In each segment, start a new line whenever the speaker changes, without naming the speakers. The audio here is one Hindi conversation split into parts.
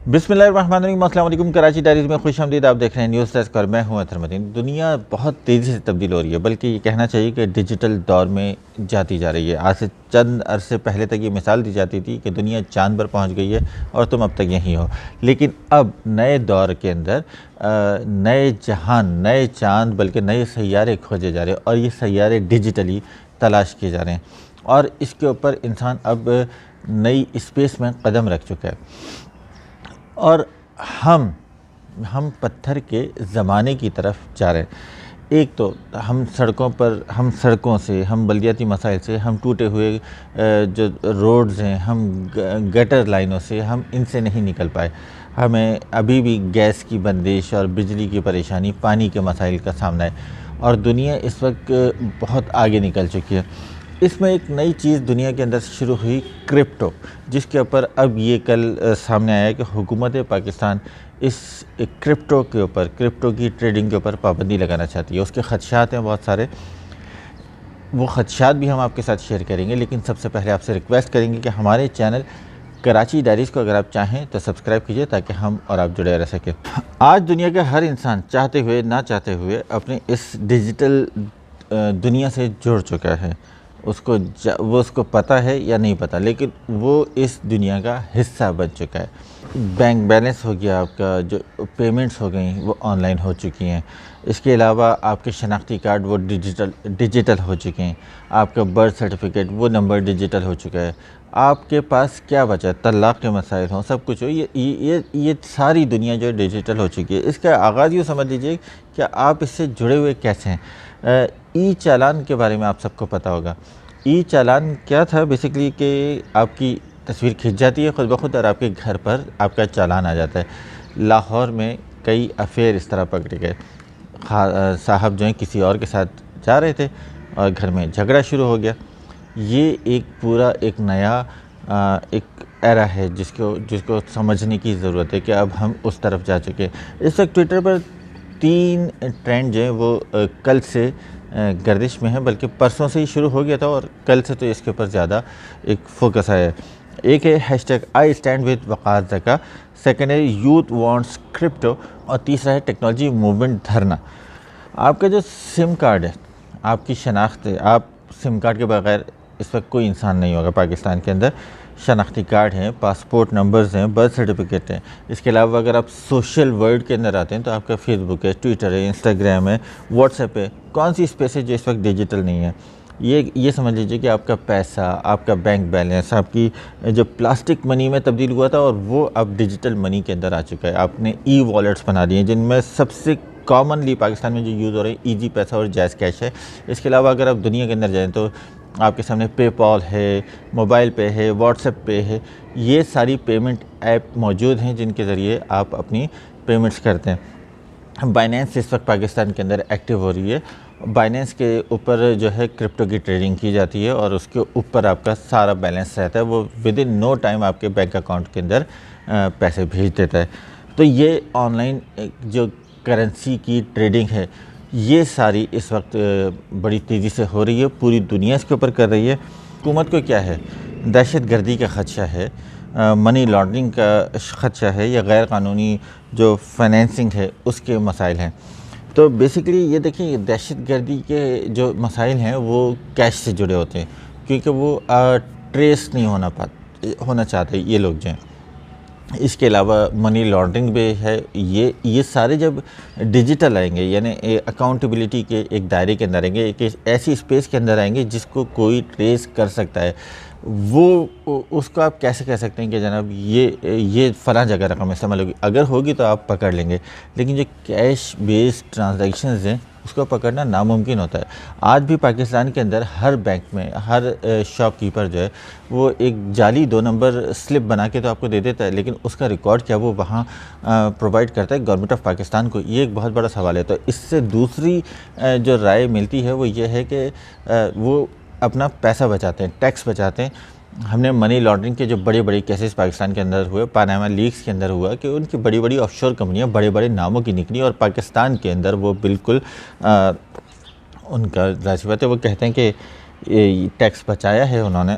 बिस्मिल्लाहिर्रहमानिर्रहीम। अस्सलाम वालेकुम। कराची डायरीज़ में खुश आमदीद। आप देख रहे हैं न्यूज़ डेस्क और मैं हूं अतरमदीन। दुनिया बहुत तेज़ी से तब्दील हो रही है, बल्कि ये कहना चाहिए कि डिजिटल दौर में जाती जा रही है। आज से चंद अरसे पहले तक ये मिसाल दी जाती थी कि दुनिया चाँद पर पहुंच गई है और तुम अब तक यहीं हो, लेकिन अब नए दौर के अंदर नए जहां, नए चाँद, बल्कि नए सैयारे खोजे जा रहे हैं और ये सैयारे डिजिटली तलाश किए जा रहे हैं और इसके ऊपर इंसान अब नई स्पेस में कदम रख चुका है। और हम पत्थर के ज़माने की तरफ जा रहे हैं। एक तो हम सड़कों से, हम बल्दियाती मसाइल से, हम टूटे हुए जो रोड्स हैं, हम गटर लाइनों से, हम इनसे नहीं निकल पाए। हमें अभी भी गैस की बंदिश और बिजली की परेशानी, पानी के मसाइल का सामना है और दुनिया इस वक्त बहुत आगे निकल चुकी है। इसमें एक नई चीज़ दुनिया के अंदर शुरू हुई, क्रिप्टो, जिसके ऊपर अब ये कल सामने आया कि हुकूमत पाकिस्तान इस क्रिप्टो के ऊपर, क्रिप्टो की ट्रेडिंग के ऊपर पाबंदी लगाना चाहती है। उसके ख़दशात हैं बहुत सारे, वो ख़दशात भी हम आपके साथ शेयर करेंगे, लेकिन सबसे पहले आपसे रिक्वेस्ट करेंगे कि हमारे चैनल कराची डायरीज़ को अगर आप चाहें तो सब्सक्राइब कीजिए ताकि हम और आप जुड़े रह सकें। आज दुनिया का हर इंसान चाहते हुए ना चाहते हुए अपने इस डिजिटल दुनिया से जुड़ चुका है। वो उसको पता है या नहीं पता, लेकिन वो इस दुनिया का हिस्सा बन चुका है। बैंक बैलेंस हो गया आपका, जो पेमेंट्स हो गई वो ऑनलाइन हो चुकी हैं। इसके अलावा आपके शनाख्ती कार्ड वो डिजिटल हो चुके हैं। आपका बर्थ सर्टिफिकेट, वो नंबर डिजिटल हो चुका है। आपके पास क्या बचा है, तलाक़ के मसाइल हों, सब कुछ हो, ये सारी दुनिया जो है डिजिटल हो चुकी है। इसका आगाज़ यूँ समझ लीजिए कि आप इससे जुड़े हुए कैसे हैं। ई चालान के बारे में आप सबको पता होगा। ई चालान क्या था बेसिकली कि आपकी तस्वीर खिंच जाती है खुद ब खुद और आपके घर पर आपका चालान आ जाता है। लाहौर में कई अफेयर इस तरह पकड़े गए। साहब जो हैं किसी और के साथ जा रहे थे और घर में झगड़ा शुरू हो गया। ये एक पूरा एक नया एक एरा है जिसको समझने की ज़रूरत है कि अब हम उस तरफ जा चुके हैं। इस वक्त ट्विटर पर 3 ट्रेंड जो हैं वो कल से गर्दिश में है, बल्कि परसों से ही शुरू हो गया था और कल से तो इसके ऊपर ज़्यादा एक फोकस आया है। एक है hashtag I stand with Waqar Zaka, second है यूथ वांट्स क्रिप्टो और तीसरा है टेक्नोलॉजी मूवमेंट धरना। आपका जो सिम कार्ड है, आपकी शनाख्त है, आप सिम कार्ड के बगैर इस वक्त कोई इंसान नहीं होगा पाकिस्तान के अंदर। शनाख्ती कार्ड हैं, पासपोर्ट नंबर्स हैं, बर्थ सर्टिफिकेट हैं। इसके अलावा अगर आप सोशल वर्ल्ड के अंदर आते हैं तो आपका फेसबुक है, ट्विटर है, इंस्टाग्राम है, व्हाट्सएप है। कौन सी स्पेस है जो इस वक्त डिजिटल नहीं है? ये समझ लीजिए कि आपका पैसा, आपका बैंक बैलेंस, आपकी जो प्लास्टिक मनी में तब्दील हुआ था और वो अब डिजिटल मनी के अंदर आ चुका है। आपने ई वॉलेट्स बना दिए, जिनमें सबसे कॉमनली पाकिस्तान में जो यूज़ हो रहे हैं ईजी पैसा और जैज़ कैश है। इसके अलावा अगर आप दुनिया के अंदर जाएँ तो आपके सामने पेपॉल है, मोबाइल पे है, व्हाट्सएप पे है। ये सारी पेमेंट ऐप मौजूद हैं जिनके ज़रिए आप अपनी पेमेंट्स करते हैं। बाइनेंस इस वक्त पाकिस्तान के अंदर एक्टिव हो रही है। बाइनेंस के ऊपर जो है क्रिप्टो की ट्रेडिंग की जाती है और उसके ऊपर आपका सारा बैलेंस रहता है। वो विद इन नो टाइम आपके बैंक अकाउंट के अंदर पैसे भेज देता है। तो ये ऑनलाइन जो करेंसी की ट्रेडिंग है, ये सारी इस वक्त बड़ी तेज़ी से हो रही है। पूरी दुनिया इसके ऊपर कर रही है। हुकूमत को क्या है, दहशत गर्दी का ख़दशा है, मनी लॉन्ड्रिंग का ख़दशा है या गैर कानूनी जो फाइनेंसिंग है उसके मसाइल हैं। तो बेसिकली ये देखिए, दहशत गर्दी के जो मसाइल हैं वो कैश से जुड़े होते हैं, क्योंकि वो ट्रेस नहीं होना चाहते ये लोग जो हैं। इसके अलावा मनी लॉन्ड्रिंग भी है। ये सारे जब डिजिटल आएंगे, यानी अकाउंटेबिलिटी के एक दायरे के अंदर आएंगे, एक ऐसी स्पेस के अंदर आएंगे जिसको कोई ट्रेस कर सकता है, वो उसको आप कैसे कह सकते हैं कि जनाब ये फ़लाँ जगह रकम इस्तेमाल होगी। अगर होगी तो आप पकड़ लेंगे, लेकिन जो कैश बेस्ड ट्रांजैक्शंस हैं उसको पकड़ना नामुमकिन होता है। आज भी पाकिस्तान के अंदर हर बैंक में हर शॉपकीपर जो है वो एक जाली 2 नंबर स्लिप बना के तो आपको दे देता है, लेकिन उसका रिकॉर्ड क्या वो वहाँ प्रोवाइड करता है गवर्नमेंट ऑफ पाकिस्तान को? ये एक बहुत बड़ा सवाल है। तो इससे दूसरी जो राय मिलती है वो ये है कि वो अपना पैसा बचाते हैं, टैक्स बचाते हैं। हमने मनी लॉन्ड्रिंग के जो बड़े बड़े केसेस पाकिस्तान के अंदर हुए, पानामा लीक्स के अंदर हुआ कि उनकी बड़ी बड़ी ऑफशोर कंपनियां बड़े बड़े नामों की निकली और पाकिस्तान के अंदर वो बिल्कुल उनका जाहिर बात है, वो कहते हैं कि टैक्स बचाया है उन्होंने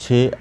$6